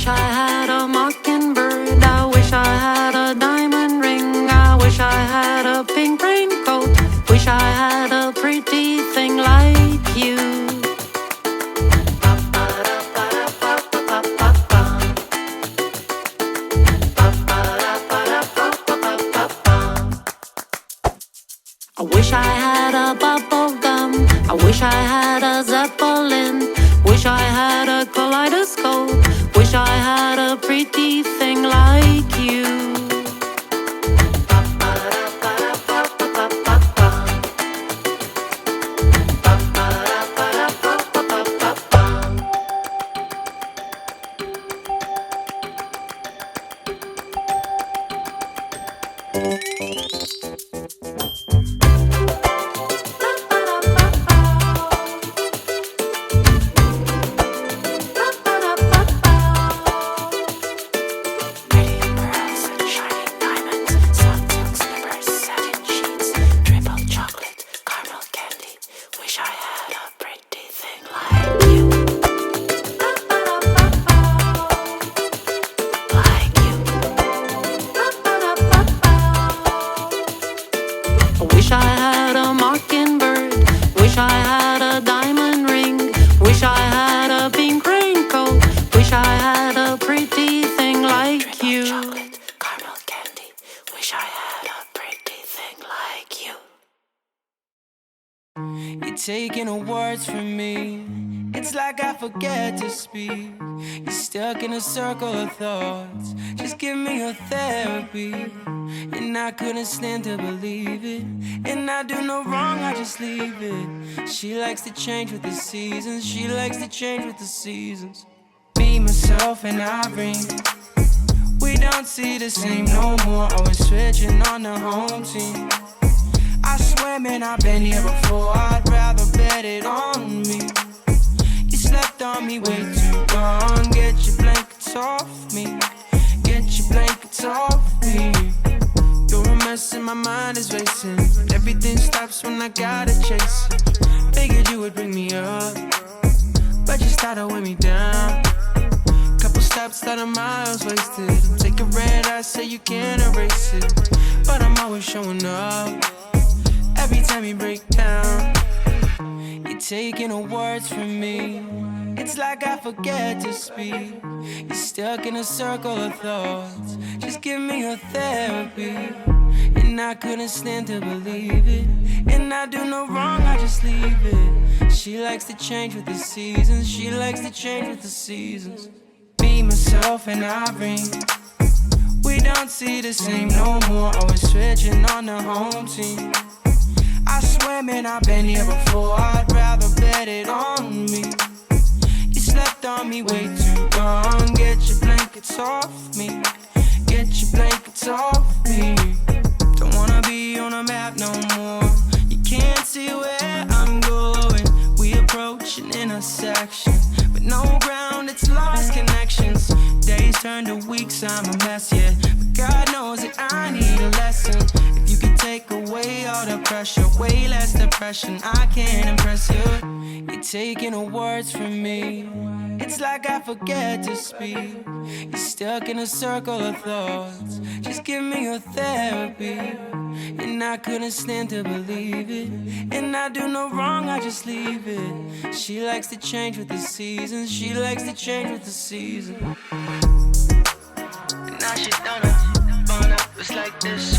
wish I had a mockingbird. I wish I had a diamond ring. I wish I had a pink raincoat. Wish I had a pretty thing like you. I wish I had a bubble gum. I wish I had a zeppelin. Wish I had a kaleidoscope. Wish I had a pretty thing like you. taking the words from me. It's like I forget to speak. You're stuck in a circle of thoughts. Just give me your therapy. And I couldn't stand to believe it. And I do no wrong, I just leave it. She likes to change with the seasons. She likes to change with the seasons. Me, myself, and Irene, we don't see the same no more. Always switching on the home team. I swear, man, I've been here before. I'd rather bet it on me. You slept on me way too long. Get your blankets off me. Get your blankets off me. You're a mess and my mind is racing. Everything stops when I gotta chase it. Figured you would bring me up, but you started with me down. Couple stops that are miles wasted. Take a red eye, say you can't erase it, but I'm always showing up. Every time you break down, you're taking the words from me. It's like I forget to speak. You're stuck in a circle of thoughts. Just give me your therapy. And I couldn't stand to believe it. And I do no wrong, I just leave it. She likes to change with the seasons. She likes to change with the seasons. Me, myself, and Irene, we don't see the same no more. Always switching on the home team. I swear, man, I've been here before. I'd rather bet it on me. You slept on me way too long. Get your blankets off me. Get your blankets off me. Don't wanna be on a map no more. You can't see where I'm going. We approach an intersection, but no ground, it's lost connections. Days turn to weeks, I'm a mess, yeah. But God knows that I need a lesson. If you could take away all the pressure, way less depression, I can't impress you. You're taking the words from me. It's like I forget to speak. You're stuck in a circle of thoughts. Just give me your therapy. And I couldn't stand to believe it. And I do no wrong, I just leave it. She likes to change with the seasons. She likes to change with the seasons. And now she done it, it's like this.